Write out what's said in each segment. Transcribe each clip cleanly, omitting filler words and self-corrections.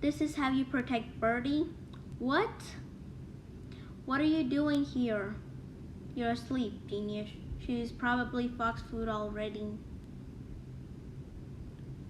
This is how you protect Birdie? What? What are you doing here? You're asleep, genius. She's probably fox food already.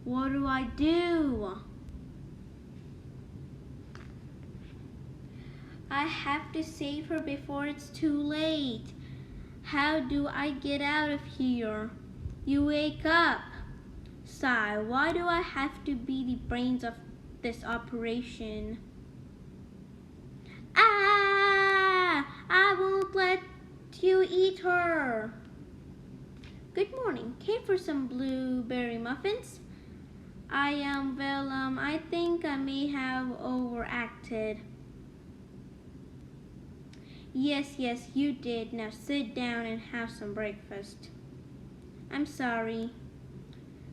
What do I do? I have to save her before it's too late. How do I get out of here? You wake up. Sigh, why do I have to be the brains of this operation? Ah! I won't let you eat her. Good morning. Came for some blueberry muffins? I think I may have overacted. Yes, you did. Now sit down and have some breakfast. I'm sorry.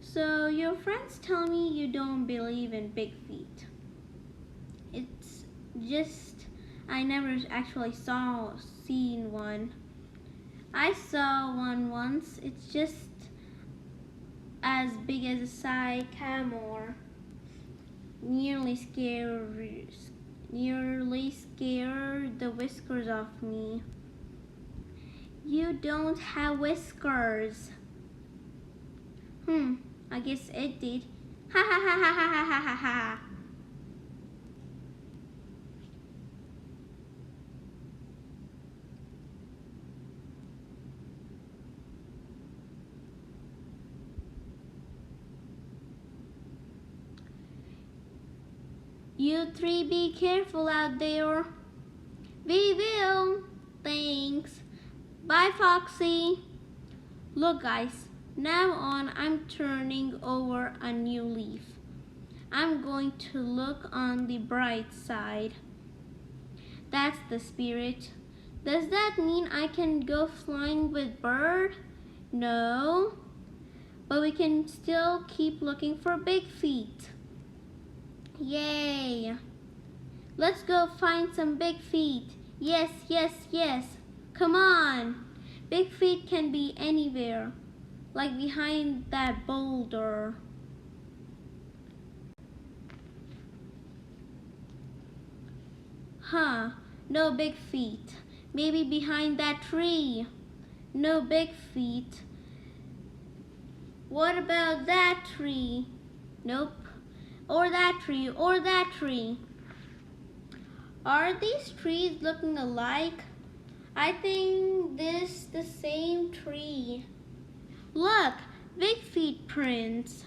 So your friends tell me you don't believe in big feet. It's just I never actually seen one. I saw one once. It's just as big as a sycamore. Nearly scared the whiskers off me. You don't have whiskers. I guess it did. Ha ha ha ha ha ha ha ha. You three be careful out there. We will. Thanks. Bye, Foxy. Look, guys. Now on, I'm turning over a new leaf. I'm going to look on the bright side. That's the spirit. Does that mean I can go flying with Bird? No. But we can still keep looking for big feet. Yay! Let's go find some big feet. Yes. Come on. Big feet can be anywhere, like behind that boulder. No big feet. Maybe behind that tree. No big feet. What about that tree? Nope. Or that tree, or that tree. Are these trees looking alike? I think this the same tree. Look, big feet prints.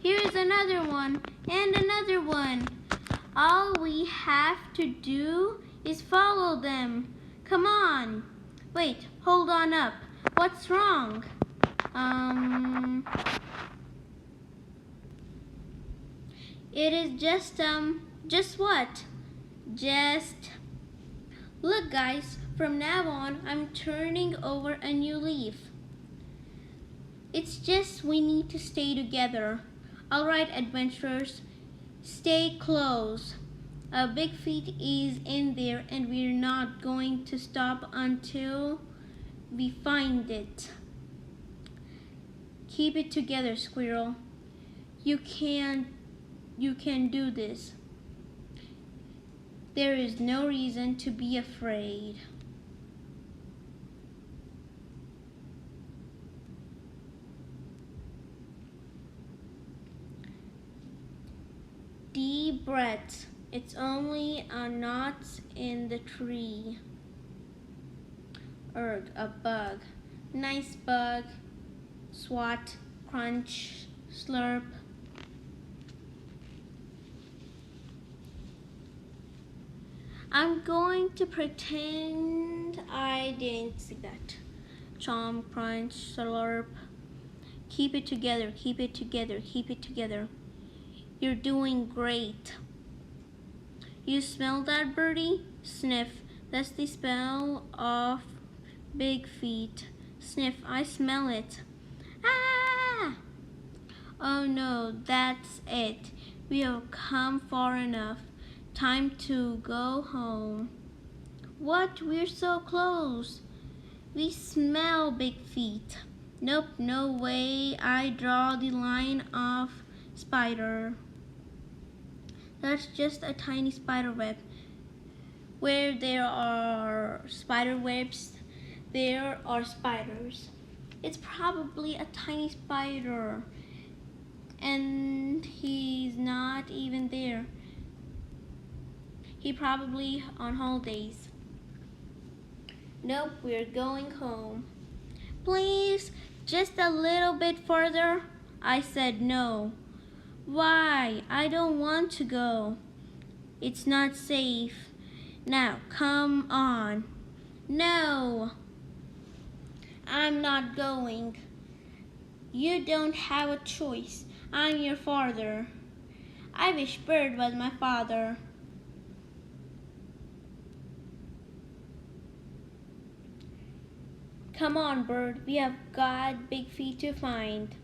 Here's another one, and another one. All we have to do is follow them. Come on. Wait, hold on up. What's wrong? It is just what? Just, look guys, from now on, I'm turning over a new leaf. It's just we need to stay together. All right, adventurers, stay close. A big feet is in there and we're not going to stop until we find it. Keep it together, squirrel. You can do this. There is no reason to be afraid. Deep breaths. It's only a knot in the tree. Erg, a bug. Nice bug. Swat, crunch, slurp. I'm going to pretend I didn't see that. Chomp, crunch, slurp. Keep it together, keep it together, keep it together. You're doing great. You smell that, Birdie? Sniff. That's the smell of big feet. Sniff. I smell it. Ah! Oh no, that's it. We have come far enough. Time to go home. What? We're so close. We smell big feet. Nope, no way. I draw the line of spider. That's just a tiny spider web. Where there are spider webs, there are spiders. It's probably a tiny spider, and he's not even there. He probably on holidays. Nope, we're going home. Please, just a little bit further. I said no. Why? I don't want to go. It's not safe. Now, come on. No, I'm not going. You don't have a choice. I'm your father. I wish Bird was my father. Come on, Bird. We have got big feet to find.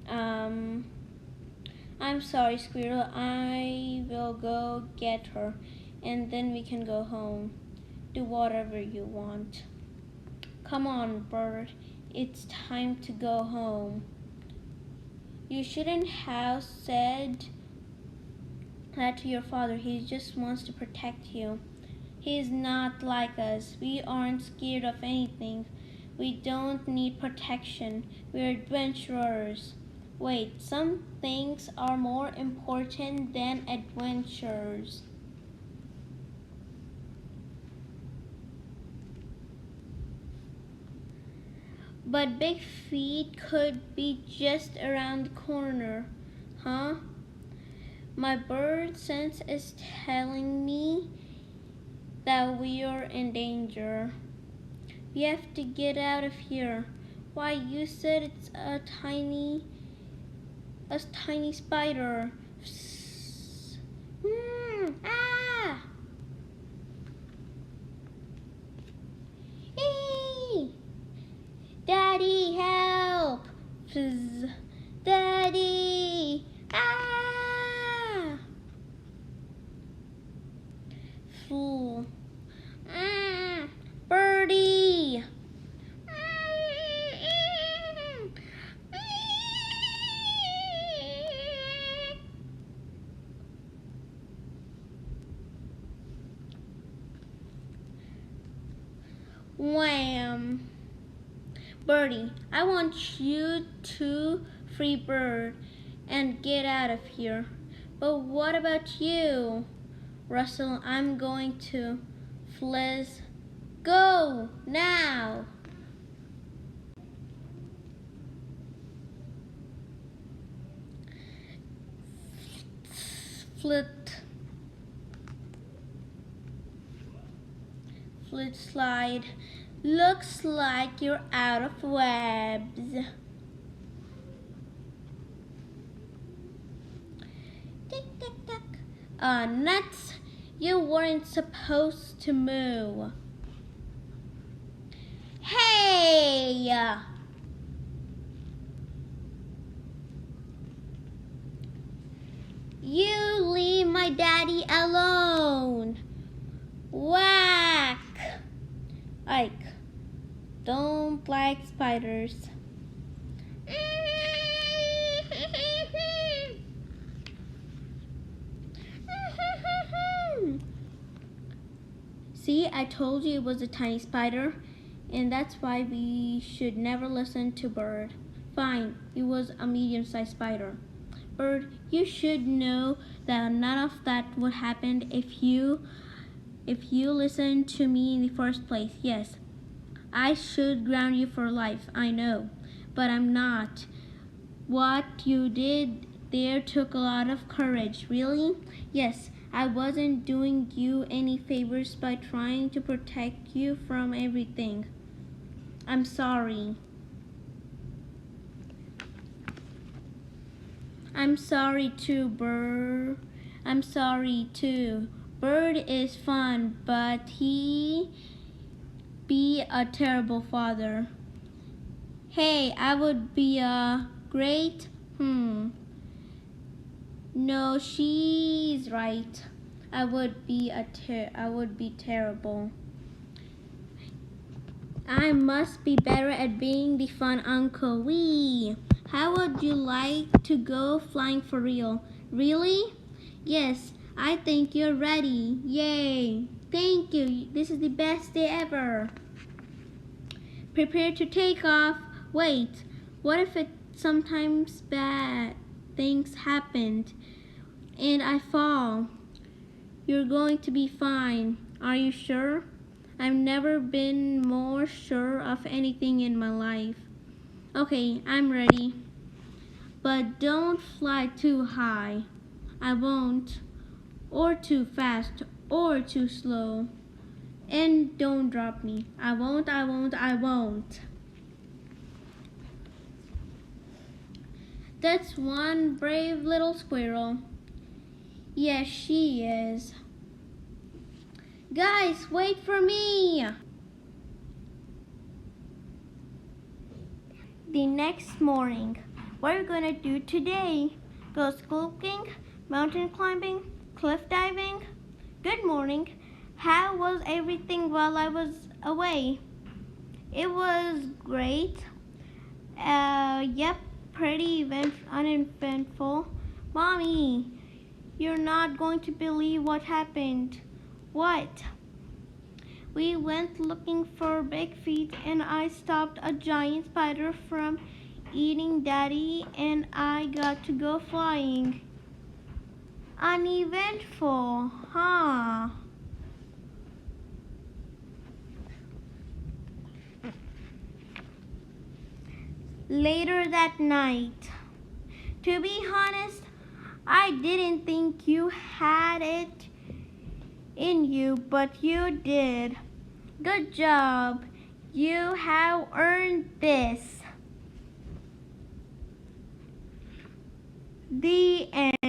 I'm sorry, Squirrel. I will go get her, and then we can go home. Do whatever you want. Come on, Bird. It's time to go home. You shouldn't have said that to your father. He just wants to protect you. He's not like us. We aren't scared of anything. We don't need protection. We're adventurers. Wait, some things are more important than adventures. But big feet could be just around the corner, huh? My bird sense is telling me that we are in danger. We have to get out of here. Why, you said it's a tiny spider. Ah! Hey! Daddy, help! Fizz. Daddy! Ah! Fool. Birdie! Wham! Birdie, I want you to free Bird and get out of here. But what about you? Russell, I'm going to. Fliz, go now! Flit slide. Looks like you're out of webs. Tick, tick, tick. Nuts, you weren't supposed to move. Hey! You leave my daddy alone. Whack! Ike, don't like spiders. See, I told you it was a tiny spider, and that's why we should never listen to Bird. Fine, it was a medium-sized spider. Bird, you should know that none of that would happen if you listened to me in the first place. Yes, I should ground you for life, I know, but I'm not. What you did there took a lot of courage. Really? Yes, I wasn't doing you any favors by trying to protect you from everything. I'm sorry. I'm sorry too, Bird. I'm sorry too. Bird is fun, but he be a terrible father. Hey, I would be a great, No, she's right. I would be terrible. I must be better at being the fun uncle. Wee! How would you like to go flying for real? Really? Yes, I think you're ready. Yay! Thank you. This is the best day ever. Prepare to take off. Wait, what if it sometimes bad things happened and I fall? You're going to be fine. Are you sure? I've never been more sure of anything in my life. Okay, I'm ready. But don't fly too high. I won't. Or too fast. Or too slow. And don't drop me. I won't. That's one brave little squirrel. Yes, she is. Guys, wait for me! The next morning, what are we gonna do today? Go skulking, mountain climbing, cliff diving? Good morning. How was everything while I was away? It was great. Yep, pretty uneventful. Mommy, you're not going to believe what happened. What? We went looking for big feet and I stopped a giant spider from eating Daddy and I got to go flying. Uneventful, huh? Later that night. To be honest, I didn't think you had it in you, but you did. Good job. You have earned this. The end.